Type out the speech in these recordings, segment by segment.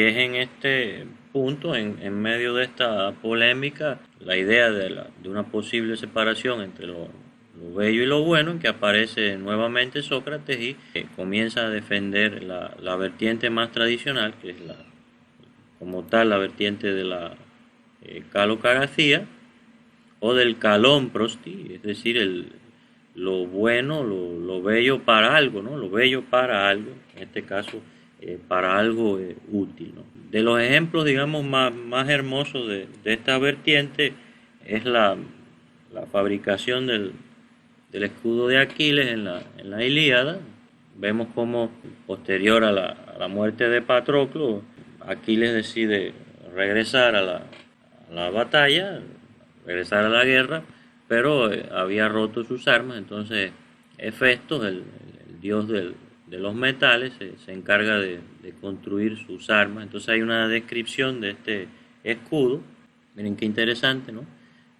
es en este punto, en medio de esta polémica, la idea de una posible separación entre lo bello y lo bueno, en que aparece nuevamente Sócrates y comienza a defender la vertiente más tradicional, que es como tal la vertiente de la calocracia o del calómprosti, es decir, lo bueno, lo bello para algo, ¿no? Lo bello para algo, en este caso para algo útil, ¿no? De los ejemplos, digamos, más hermosos de esta vertiente es la fabricación del escudo de Aquiles en la Ilíada. Vemos como posterior a la muerte de Patroclo, Aquiles decide regresar a la batalla, regresar a la guerra, pero había roto sus armas. Entonces Hefesto, el dios de los metales, se encarga de construir sus armas. Entonces hay una descripción de este escudo. Miren qué interesante, ¿no?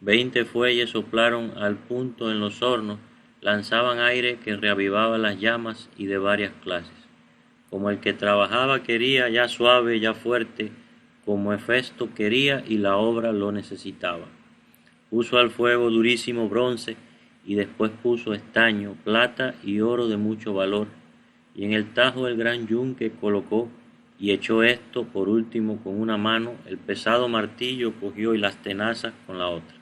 20 fuelles soplaron al punto en los hornos, lanzaban aire que reavivaba las llamas y de varias clases. Como el que trabajaba quería, ya suave, ya fuerte, como Hefesto quería y la obra lo necesitaba. Puso al fuego durísimo bronce y después puso estaño, plata y oro de mucho valor, y en el tajo el gran yunque colocó y echó esto por último con una mano, el pesado martillo cogió y las tenazas con la otra.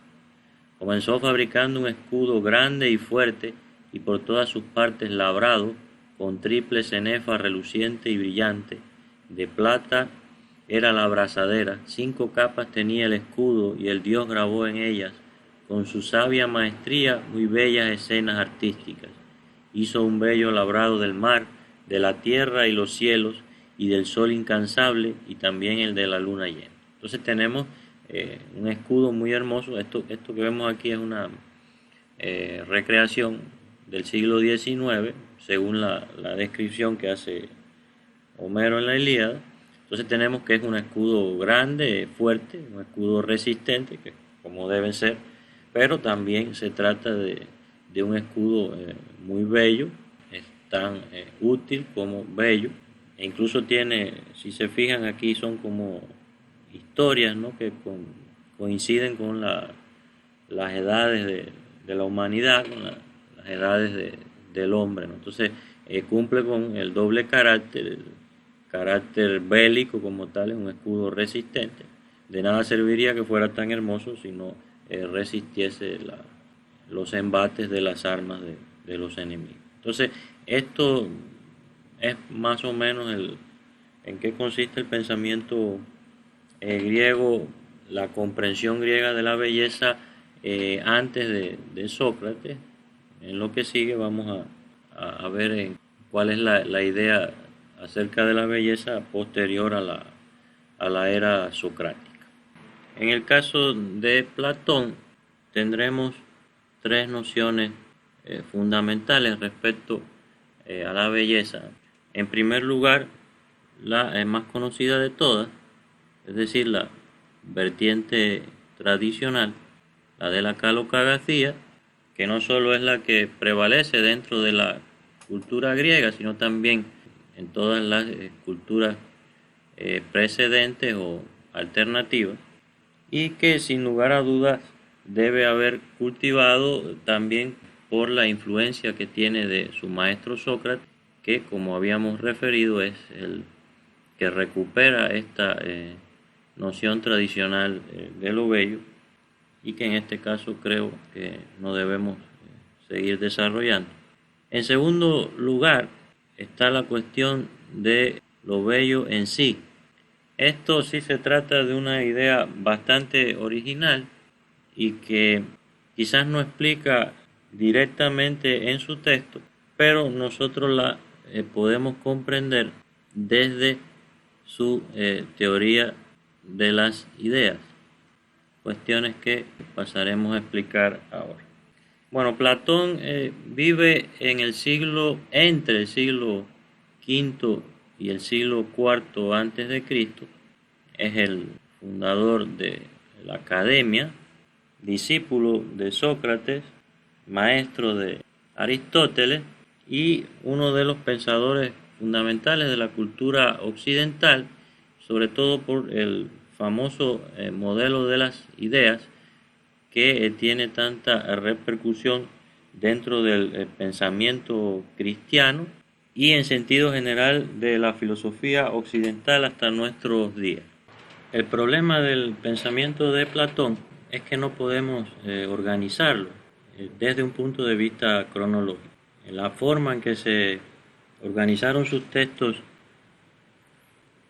Comenzó fabricando un escudo grande y fuerte y por todas sus partes labrado, con triple cenefa reluciente y brillante. De plata era la abrazadera, 5 capas tenía el escudo y el dios grabó en ellas, con su sabia maestría, muy bellas escenas artísticas. Hizo un bello labrado del mar, de la tierra y los cielos, y del sol incansable, y también el de la luna llena. Entonces tenemos un escudo muy hermoso. Esto que vemos aquí es una recreación del siglo XIX, según la descripción que hace Homero en la Ilíada. Entonces tenemos que es un escudo grande, fuerte, un escudo resistente, que como deben ser, pero también se trata de un escudo muy bello, es tan útil como bello, e incluso tiene, si se fijan aquí, son como historias, ¿no? Que coinciden con las edades de la humanidad, con las edades del hombre, ¿no? Entonces cumple con el doble carácter, el carácter bélico como tal, es un escudo resistente. De nada serviría que fuera tan hermoso si no resistiese los embates de las armas de los enemigos. Entonces, esto es más o menos en qué consiste el pensamiento griego, la comprensión griega de la belleza antes de Sócrates. En lo que sigue vamos a ver cuál es la idea acerca de la belleza posterior a la era socrática. En el caso de Platón tendremos 3 nociones fundamentales respecto a la belleza. En primer lugar, la más conocida de todas, es decir, la vertiente tradicional, la de la calocracia, que no solo es la que prevalece dentro de la cultura griega, sino también en todas las culturas precedentes o alternativas, y que sin lugar a dudas debe haber cultivado también por la influencia que tiene de su maestro Sócrates, que como habíamos referido es el que recupera esta noción tradicional de lo bello, y que en este caso creo que no debemos seguir desarrollando. En segundo lugar está la cuestión de lo bello en sí. Esto sí se trata de una idea bastante original y que quizás no explica directamente en su texto, pero nosotros la podemos comprender desde su teoría de las ideas, cuestiones que pasaremos a explicar ahora. Bueno, Platón vive en entre el siglo V y el siglo IV antes de Cristo. Es el fundador de la academia, discípulo de Sócrates, maestro de Aristóteles y uno de los pensadores fundamentales de la cultura occidental, sobre todo por el famoso modelo de las ideas que tiene tanta repercusión dentro del pensamiento cristiano y en sentido general de la filosofía occidental hasta nuestros días. El problema del pensamiento de Platón es que no podemos organizarlo desde un punto de vista cronológico. La forma en que se organizaron sus textos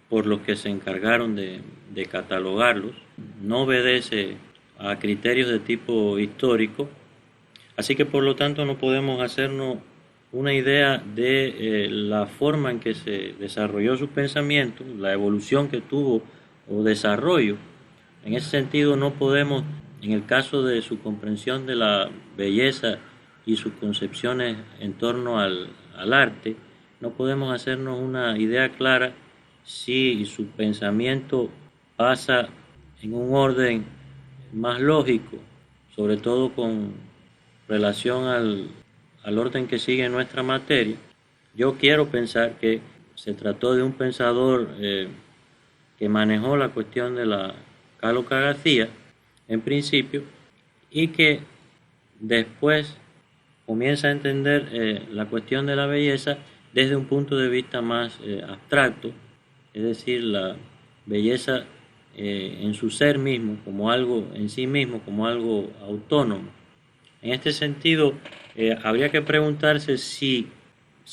por los que se encargaron de catalogarlos no obedece a criterios de tipo histórico, así que por lo tanto no podemos hacernos una idea de la forma en que se desarrolló su pensamiento, la evolución que tuvo o desarrollo. En ese sentido no podemos, en el caso de su comprensión de la belleza y sus concepciones en torno al arte, no podemos hacernos una idea clara si su pensamiento pasa en un orden más lógico, sobre todo con relación al orden que sigue nuestra materia. Yo quiero pensar que se trató de un pensador que manejó la cuestión de la calocracia en principio y que después comienza a entender la cuestión de la belleza desde un punto de vista más abstracto, es decir, la belleza en su ser mismo, como algo en sí mismo, como algo autónomo. En este sentido, habría que preguntarse si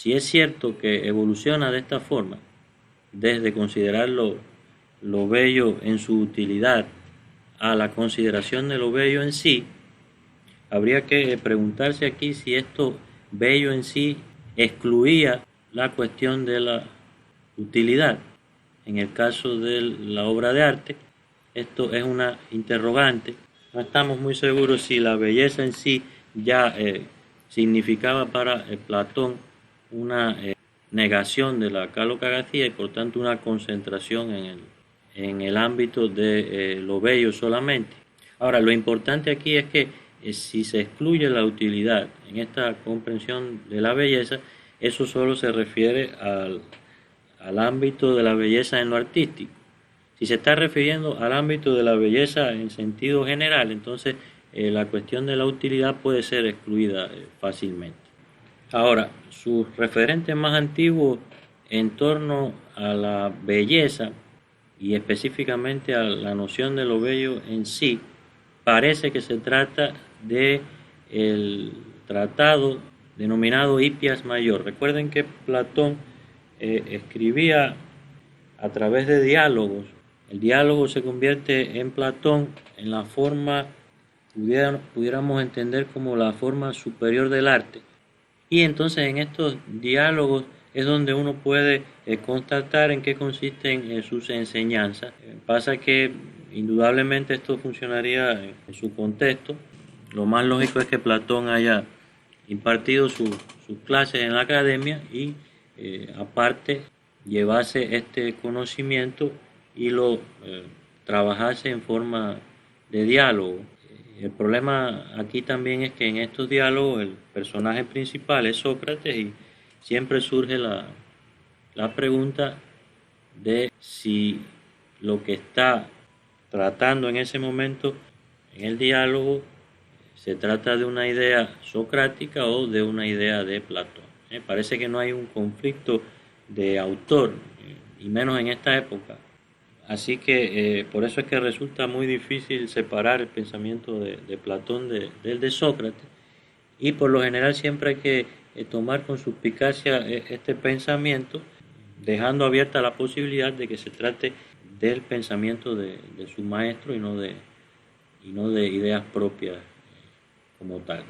es cierto que evoluciona de esta forma, desde considerar lo bello en su utilidad a la consideración de lo bello en sí. Habría que preguntarse aquí si esto bello en sí excluía la cuestión de la utilidad. En el caso de la obra de arte, esto es una interrogante. No estamos muy seguros si la belleza en sí ya significaba para Platón una negación de la calocracia y por tanto una concentración en el ámbito de lo bello solamente. Ahora, lo importante aquí es que si se excluye la utilidad en esta comprensión de la belleza, eso solo se refiere al ámbito de la belleza en lo artístico. Si se está refiriendo al ámbito de la belleza en sentido general, entonces la cuestión de la utilidad puede ser excluida fácilmente. Ahora, sus referentes más antiguos en torno a la belleza y específicamente a la noción de lo bello en sí, parece que se trata de el tratado denominado Hipias Mayor. Recuerden que Platón escribía a través de diálogos. El diálogo se convierte en Platón en la forma, pudiéramos entender como la forma superior del arte. Y entonces en estos diálogos es donde uno puede constatar en qué consisten sus enseñanzas. Pasa que indudablemente esto funcionaría en su contexto. Lo más lógico es que Platón haya impartido sus clases en la academia y aparte llevase este conocimiento y lo trabajase en forma de diálogo. El problema aquí también es que en estos diálogos el personaje principal es Sócrates y siempre surge la pregunta de si lo que está tratando en ese momento en el diálogo se trata de una idea socrática o de una idea de Platón. Parece que no hay un conflicto de autor, y menos en esta época. Así que por eso es que resulta muy difícil separar el pensamiento de Platón del de Sócrates, y por lo general siempre hay que tomar con suspicacia este pensamiento, dejando abierta la posibilidad de que se trate del pensamiento de su maestro y no de ideas propias como tal.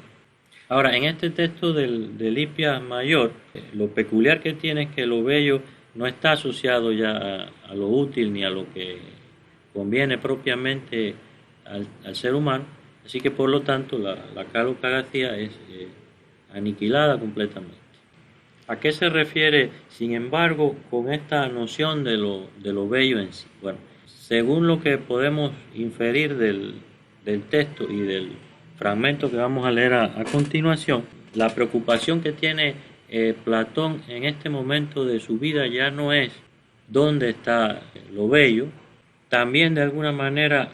Ahora, en este texto del Hipias Mayor, lo peculiar que tiene es que lo bello no está asociado ya a lo útil ni a lo que conviene propiamente al ser humano, así que por lo tanto la calocracia es aniquilada completamente. ¿A qué se refiere, sin embargo, con esta noción de lo bello en sí? Bueno, según lo que podemos inferir del texto y del fragmento que vamos a leer a continuación, la preocupación que tiene Platón en este momento de su vida ya no es dónde está lo bello. También de alguna manera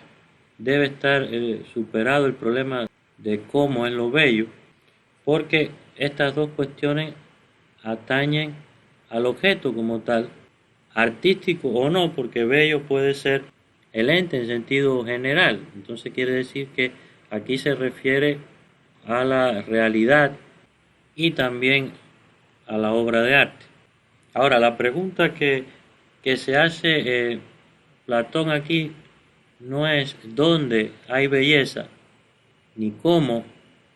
debe estar superado el problema de cómo es lo bello, porque estas dos cuestiones atañen al objeto como tal, artístico o no, porque bello puede ser el ente en sentido general. Entonces quiere decir que aquí se refiere a la realidad y también a la obra de arte. Ahora, la pregunta que se hace Platón aquí no es dónde hay belleza, ni cómo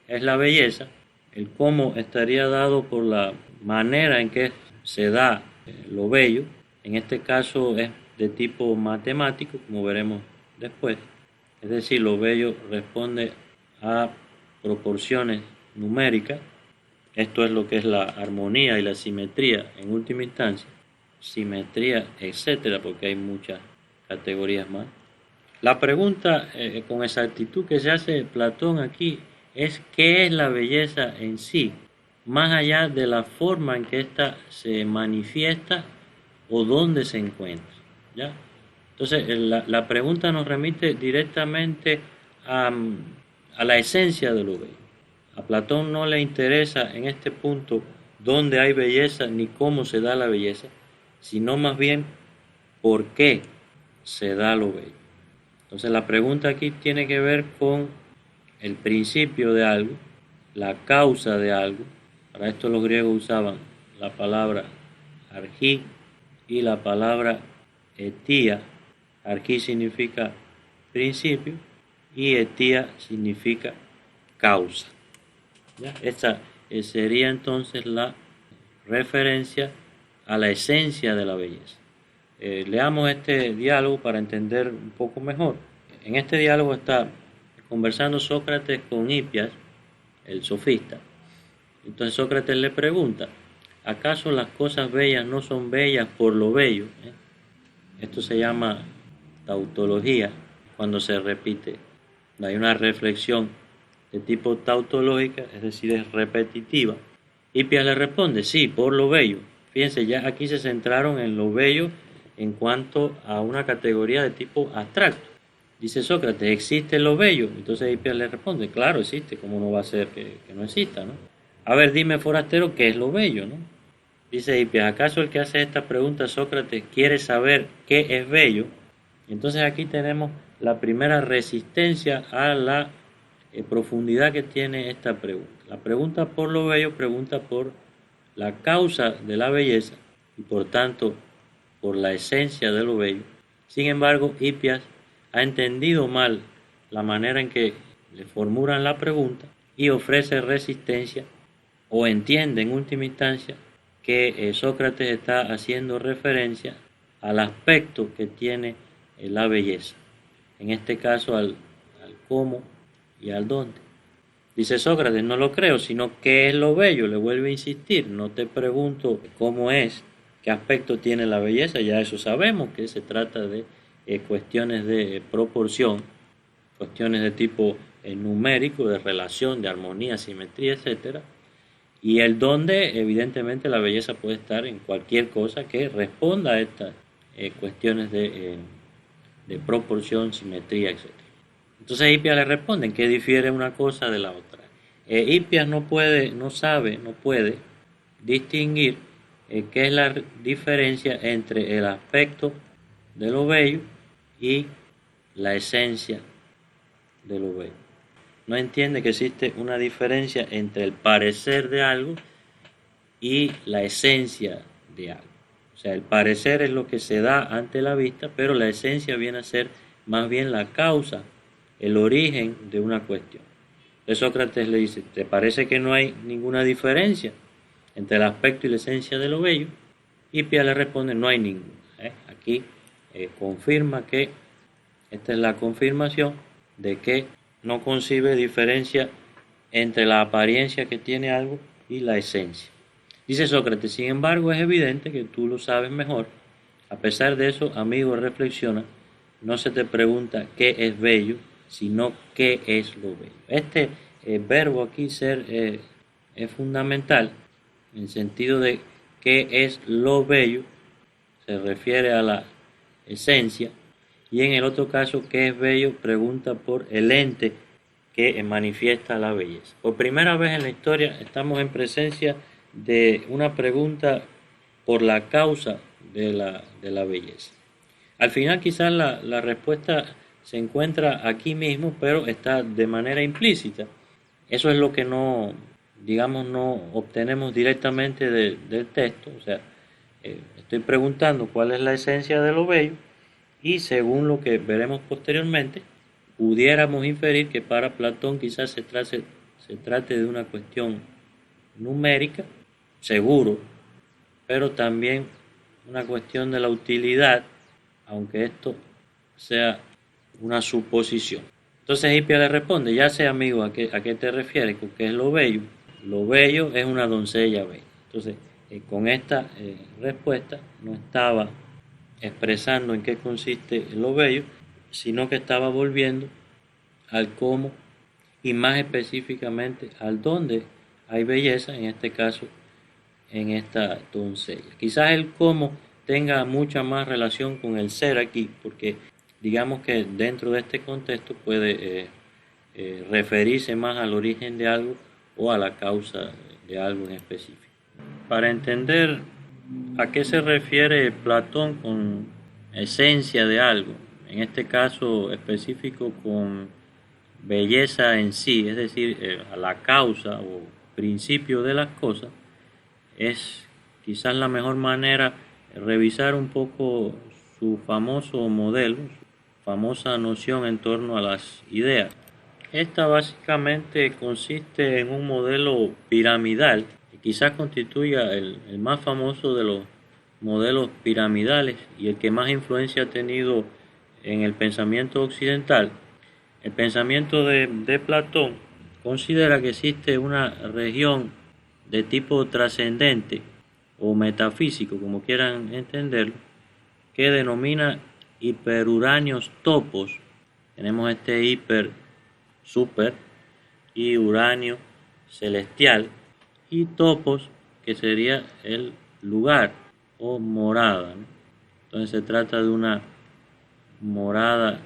es la belleza. El cómo estaría dado por la manera en que se da lo bello. En este caso es de tipo matemático, como veremos después. Es decir, lo bello responde a proporciones numéricas. Esto es lo que es la armonía y la simetría en última instancia. Simetría, etcétera, porque hay muchas categorías más. La pregunta con exactitud que se hace Platón aquí es qué es la belleza en sí, más allá de la forma en que ésta se manifiesta o dónde se encuentra. ¿Ya? Entonces, la pregunta nos remite directamente a la esencia de lo bello. A Platón no le interesa en este punto dónde hay belleza ni cómo se da la belleza, sino más bien por qué se da lo bello. Entonces la pregunta aquí tiene que ver con el principio de algo, la causa de algo. Para esto los griegos usaban la palabra argí y la palabra etía. Argí significa principio y etía significa causa. ¿Ya? Esta sería entonces la referencia a la esencia de la belleza. Leamos este diálogo para entender un poco mejor. En este diálogo está conversando Sócrates con Hipias, el sofista. Entonces Sócrates le pregunta, ¿acaso las cosas bellas no son bellas por lo bello? Esto se llama tautología, cuando se repite. Hay una reflexión de tipo tautológica, es decir, es repetitiva. Hipias le responde, sí, por lo bello. Fíjense, ya aquí se centraron en lo bello en cuanto a una categoría de tipo abstracto. Dice Sócrates, ¿existe lo bello? Entonces Hipias le responde, claro, existe, ¿cómo no va a ser que no exista, no? A ver, dime, forastero, ¿qué es lo bello, no? Dice Hipias, ¿acaso el que hace esta pregunta, Sócrates, quiere saber qué es bello? Entonces aquí tenemos la primera resistencia a la profundidad que tiene esta pregunta. La pregunta por lo bello pregunta por la causa de la belleza y por tanto por la esencia de lo bello. Sin embargo, Hipias ha entendido mal la manera en que le formulan la pregunta y ofrece resistencia o entiende en última instancia que Sócrates está haciendo referencia al aspecto que tiene la belleza, en este caso al cómo y al dónde. Dice Sócrates, no lo creo, sino qué es lo bello, le vuelve a insistir, no te pregunto cómo es, qué aspecto tiene la belleza, ya eso sabemos, que se trata de cuestiones de proporción, cuestiones de tipo numérico, de relación, de armonía, simetría, etcétera. Y el dónde, evidentemente, la belleza puede estar en cualquier cosa que responda a estas cuestiones de proporción, simetría, etc. Entonces Hipias le responde que difiere una cosa de la otra. Hipias no puede distinguir qué es la diferencia entre el aspecto de lo bello y la esencia de lo bello. No entiende que existe una diferencia entre el parecer de algo y la esencia de algo. O sea, el parecer es lo que se da ante la vista, pero la esencia viene a ser más bien la causa, el origen de una cuestión. Entonces Sócrates le dice, ¿te parece que no hay ninguna diferencia entre el aspecto y la esencia de lo bello? Hipias le responde, no hay ninguna. Aquí confirma que esta es la confirmación de que no concibe diferencia entre la apariencia que tiene algo y la esencia. Dice Sócrates, sin embargo, es evidente que tú lo sabes mejor. A pesar de eso, amigo, reflexiona, no se te pregunta qué es bello, sino qué es lo bello. Este verbo aquí ser es fundamental en el sentido de qué es lo bello, se refiere a la esencia, y en el otro caso, ¿qué es bello?, pregunta por el ente que manifiesta la belleza. Por primera vez en la historia estamos en presencia de una pregunta por la causa de la belleza. Al final quizás la respuesta se encuentra aquí mismo, pero está de manera implícita. Eso es lo que no, digamos, no obtenemos directamente del texto. O sea, estoy preguntando cuál es la esencia de lo bello, y según lo que veremos posteriormente, pudiéramos inferir que para Platón quizás se trate de una cuestión numérica, seguro, pero también una cuestión de la utilidad, aunque esto sea una suposición. Entonces Hipia le responde: ya sé, amigo, ¿a qué te refieres? ¿Con qué es lo bello? Lo bello es una doncella bella. Entonces, con esta respuesta no estaba expresando en qué consiste lo bello, sino que estaba volviendo al cómo, y más específicamente al dónde hay belleza, en este caso en esta doncella. Quizás el cómo tenga mucha más relación con el ser aquí, porque digamos que dentro de este contexto puede referirse más al origen de algo o a la causa de algo en específico. Para entender a qué se refiere Platón con esencia de algo, en este caso específico con belleza en sí, es decir, a la causa o principio de las cosas, es quizás la mejor manera revisar un poco su famoso modelo, su famosa noción en torno a las ideas. Esta básicamente consiste en un modelo piramidal que quizás constituya el más famoso de los modelos piramidales y el que más influencia ha tenido en el pensamiento occidental. El pensamiento de Platón considera que existe una región de tipo trascendente o metafísico, como quieran entenderlo, que denomina hiperuráneos topos. Tenemos este hiper super y uranio celestial, y topos, que sería el lugar o morada, ¿no? Entonces se trata de una morada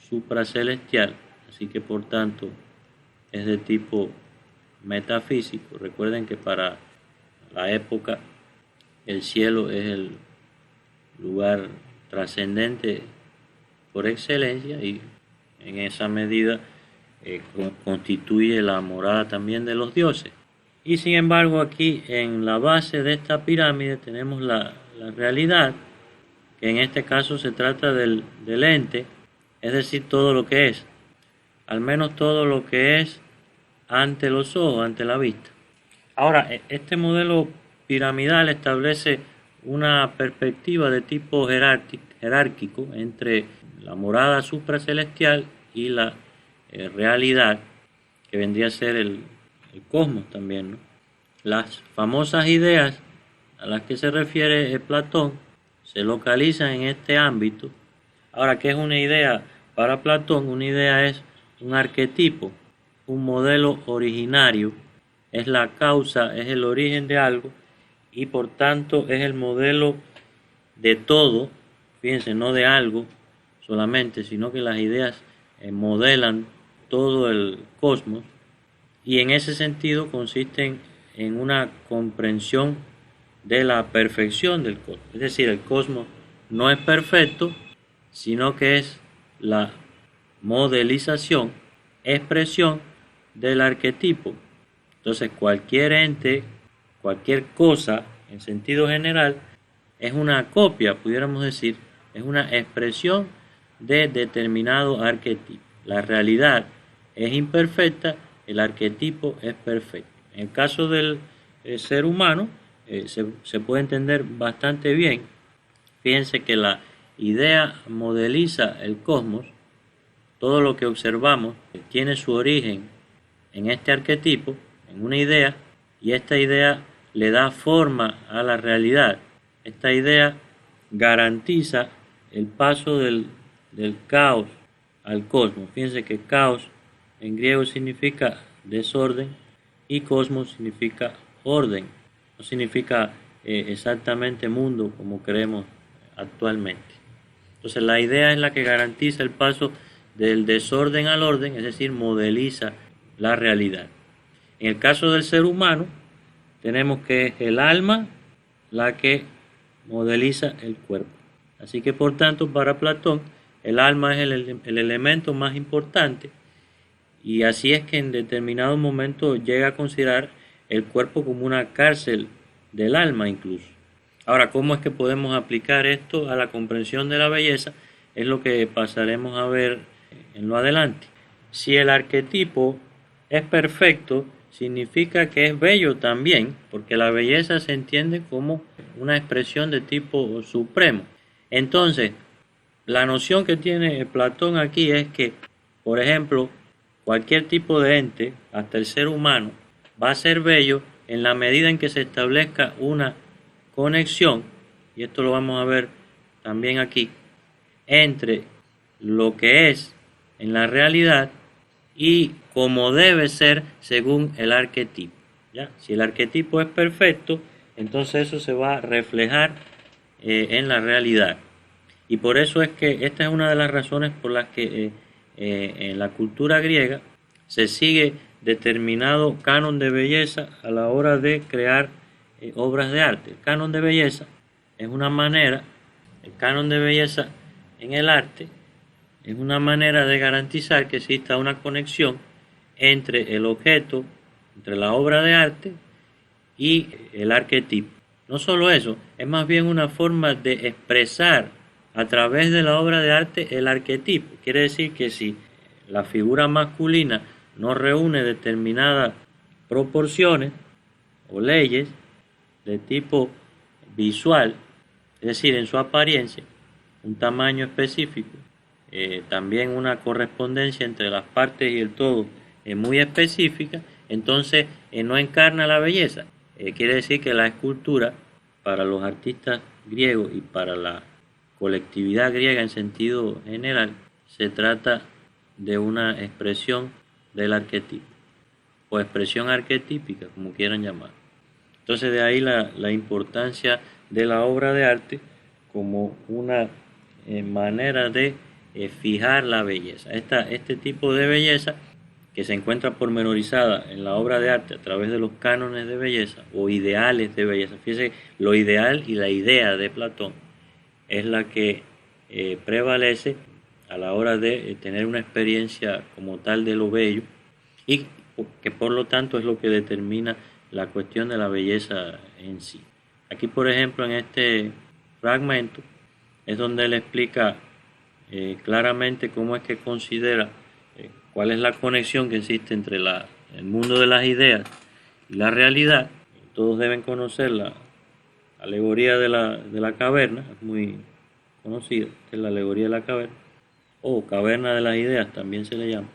supracelestial, así que por tanto es de tipo metafísico. Recuerden que para la época el cielo es el lugar trascendente por excelencia, y en esa medida constituye la morada también de los dioses. Y sin embargo, aquí en la base de esta pirámide tenemos la realidad, que en este caso se trata del ente, es decir, todo lo que es, al menos todo lo que es ante los ojos, ante la vista. Ahora, este modelo piramidal establece una perspectiva de tipo jerárquico entre la morada supracelestial y la realidad, que vendría a ser el cosmos también, ¿no? Las famosas ideas a las que se refiere Platón se localizan en este ámbito. Ahora, ¿qué es una idea? Para Platón, una idea es un arquetipo, un modelo originario, es la causa, es el origen de algo, y por tanto es el modelo de todo. Fíjense, no de algo solamente, sino que las ideas modelan todo el cosmos, y en ese sentido consisten en una comprensión de la perfección del cosmos. Es decir, el cosmos no es perfecto, sino que es la modelización, expresión del arquetipo. Entonces, cualquier ente, cualquier cosa en sentido general, es una copia, pudiéramos decir, es una expresión de determinado arquetipo. La realidad es imperfecta, el arquetipo es perfecto. En el caso del ser humano, se puede entender bastante bien. Fíjense que la idea modeliza el cosmos. Todo lo que observamos tiene su origen en este arquetipo, en una idea, y esta idea le da forma a la realidad. Esta idea garantiza el paso del caos al cosmos. Fíjense que caos en griego significa desorden y cosmos significa orden. No significa exactamente mundo como creemos actualmente. Entonces la idea es la que garantiza el paso del desorden al orden, es decir, modeliza la realidad. En el caso del ser humano, tenemos que es el alma la que modeliza el cuerpo. Así que por tanto, para Platón, el alma es el elemento más importante, y así es que en determinado momento llega a considerar el cuerpo como una cárcel del alma incluso. Ahora, ¿cómo es que podemos aplicar esto a la comprensión de la belleza? Es lo que pasaremos a ver en lo adelante. Si el arquetipo es perfecto, significa que es bello también, porque la belleza se entiende como una expresión de tipo supremo. Entonces, la noción que tiene Platón aquí es que, por ejemplo, cualquier tipo de ente, hasta el ser humano, va a ser bello en la medida en que se establezca una conexión, y esto lo vamos a ver también aquí, entre lo que es en la realidad y como debe ser según el arquetipo. ¿Ya? Si el arquetipo es perfecto, entonces eso se va a reflejar en la realidad. Y por eso es que esta es una de las razones por las que en la cultura griega se sigue determinado canon de belleza a la hora de crear obras de arte. El canon de belleza es una manera, el canon de belleza en el arte es una manera de garantizar que exista una conexión entre el objeto, entre la obra de arte y el arquetipo. No solo eso, es más bien una forma de expresar a través de la obra de arte el arquetipo. Quiere decir que si la figura masculina no reúne determinadas proporciones o leyes de tipo visual, es decir, en su apariencia, un tamaño específico, también una correspondencia entre las partes y el todo muy específica, entonces no encarna la belleza. Quiere decir que la escultura, para los artistas griegos y para la colectividad griega en sentido general, se trata de una expresión del arquetipo, o expresión arquetípica, como quieran llamar. Entonces de ahí la importancia de la obra de arte como una manera de fijar la belleza. Este tipo de belleza que se encuentra pormenorizada en la obra de arte a través de los cánones de belleza o ideales de belleza. Fíjense, lo ideal y la idea de Platón es la que prevalece a la hora de tener una experiencia como tal de lo bello, y que por lo tanto es lo que determina la cuestión de la belleza en sí. Aquí, por ejemplo, en este fragmento es donde él explica claramente cómo es que considera cuál es la conexión que existe entre el mundo de las ideas y la realidad. Todos deben conocer la alegoría de la caverna, es muy conocida, que es la alegoría de la caverna, o caverna de las ideas también se le llama.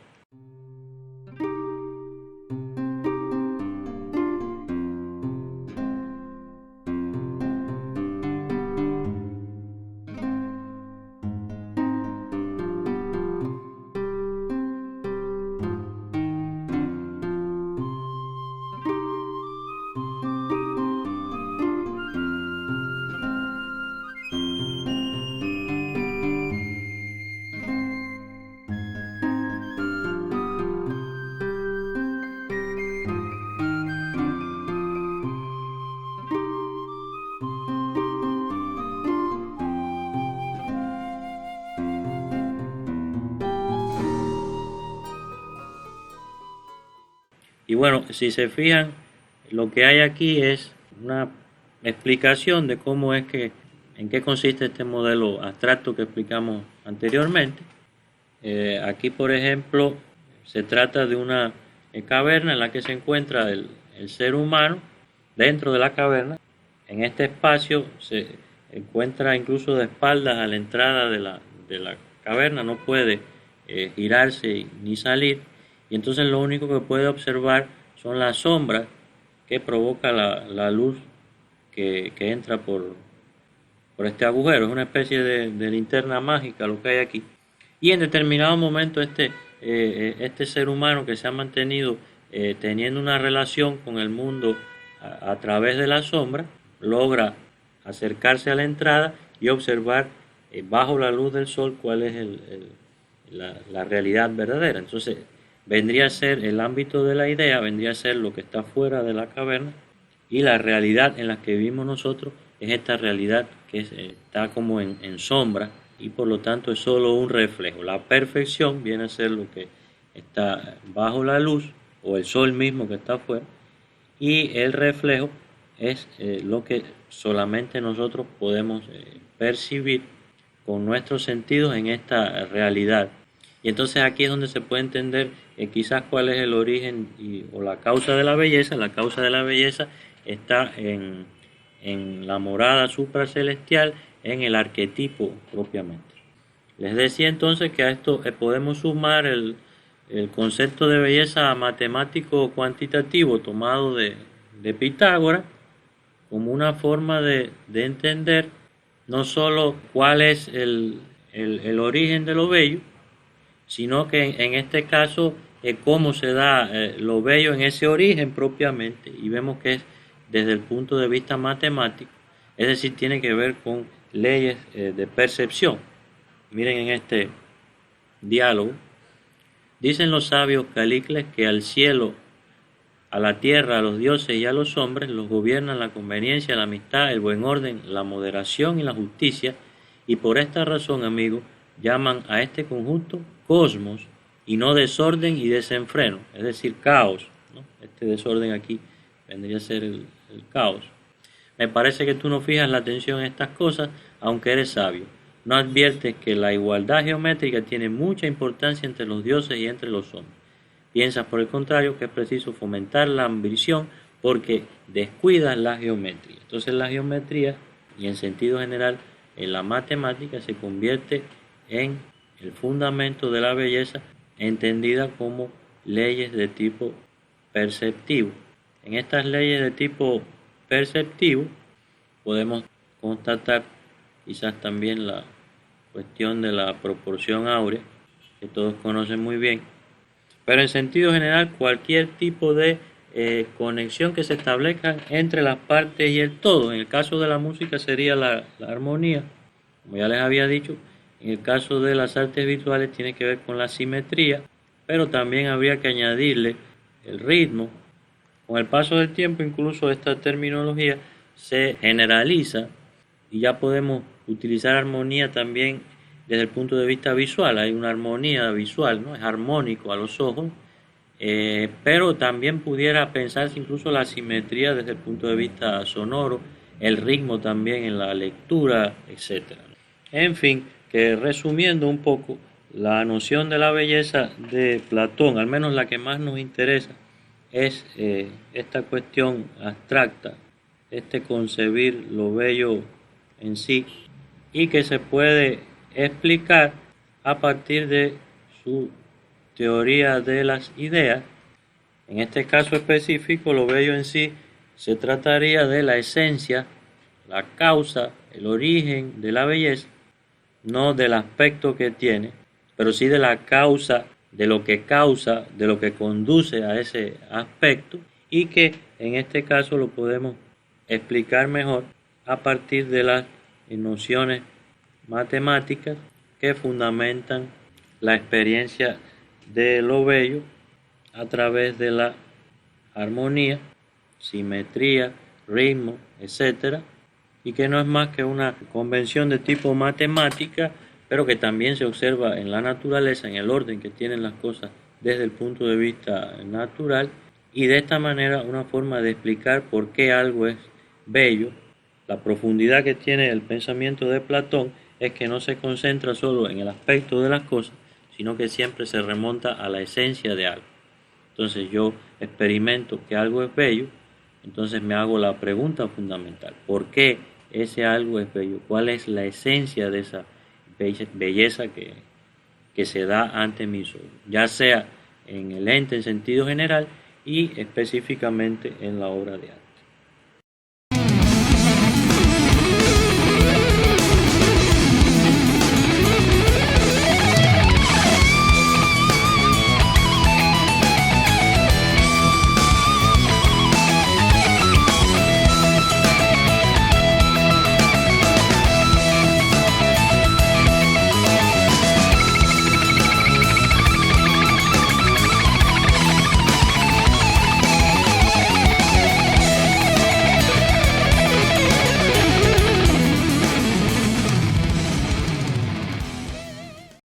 Y bueno, si se fijan, lo que hay aquí es una explicación de cómo es que, en qué consiste este modelo abstracto que explicamos anteriormente. Aquí, por ejemplo, se trata de una caverna en la que se encuentra el ser humano. Dentro de la caverna, en este espacio, se encuentra incluso de espaldas a la entrada de la caverna, no puede girarse ni salir, y entonces lo único que puede observar son las sombras que provoca la luz que entra por este agujero. Es una especie de linterna mágica lo que hay aquí. Y en determinado momento este ser humano que se ha mantenido teniendo una relación con el mundo a través de la sombra, logra acercarse a la entrada y observar bajo la luz del sol cuál es la realidad verdadera. Entonces, vendría a ser el ámbito de la idea, vendría a ser lo que está fuera de la caverna, y la realidad en la que vivimos nosotros es esta realidad que está como en sombra, y por lo tanto es solo un reflejo. La perfección viene a ser lo que está bajo la luz o el sol mismo que está afuera, y el reflejo es lo que solamente nosotros podemos percibir con nuestros sentidos en esta realidad. Y entonces aquí es donde se puede entender quizás cuál es el origen o la causa de la belleza. La causa de la belleza está en la morada supracelestial, en el arquetipo propiamente. Les decía entonces que a esto podemos sumar el concepto de belleza matemático cuantitativo tomado de Pitágoras como una forma de entender no solo cuál es el origen de lo bello, sino que en este caso cómo se da lo bello en ese origen propiamente, y vemos que es desde el punto de vista matemático, es decir, tiene que ver con leyes de percepción. Miren en este diálogo, dicen los sabios Calicles que al cielo, a la tierra, a los dioses y a los hombres los gobiernan la conveniencia, la amistad, el buen orden, la moderación y la justicia, y por esta razón, amigos, llaman a este conjunto cosmos y no desorden y desenfreno, es decir, caos, ¿no? Este desorden aquí vendría a ser el caos. Me parece que tú no fijas la atención en estas cosas, aunque eres sabio. No adviertes que la igualdad geométrica tiene mucha importancia entre los dioses y entre los hombres. Piensas, por el contrario, que es preciso fomentar la ambición porque descuidas la geometría. Entonces la geometría, y en sentido general en la matemática, se convierte en el fundamento de la belleza, entendida como leyes de tipo perceptivo. En estas leyes de tipo perceptivo podemos constatar quizás también la cuestión de la proporción áurea, que todos conocen muy bien, pero en sentido general cualquier tipo de conexión que se establezca entre las partes y el todo. En el caso de la música sería la armonía, como ya les había dicho. En el caso de las artes visuales tiene que ver con la simetría, pero también habría que añadirle el ritmo. Con el paso del tiempo, incluso esta terminología se generaliza y ya podemos utilizar armonía también desde el punto de vista visual. Hay una armonía visual, ¿no? Es armónico a los ojos, pero también pudiera pensarse incluso la simetría desde el punto de vista sonoro, el ritmo también en la lectura, etc. En fin, que resumiendo un poco, la noción de la belleza de Platón, al menos la que más nos interesa, es esta cuestión abstracta, este concebir lo bello en sí, y que se puede explicar a partir de su teoría de las ideas. En este caso específico, lo bello en sí se trataría de la esencia, la causa, el origen de la belleza, no del aspecto que tiene, pero sí de la causa, de lo que conduce a ese aspecto, y que en este caso lo podemos explicar mejor a partir de las nociones matemáticas que fundamentan la experiencia de lo bello a través de la armonía, simetría, ritmo, etc., y que no es más que una convención de tipo matemática, pero que también se observa en la naturaleza, en el orden que tienen las cosas desde el punto de vista natural, y de esta manera una forma de explicar por qué algo es bello. La profundidad que tiene el pensamiento de Platón es que no se concentra solo en el aspecto de las cosas, sino que siempre se remonta a la esencia de algo. Entonces yo experimento que algo es bello, entonces me hago la pregunta fundamental: ¿por qué ese algo es bello? ¿Cuál es la esencia de esa belleza que se da ante mis ojos? Ya sea en el ente en sentido general y específicamente en la obra de arte.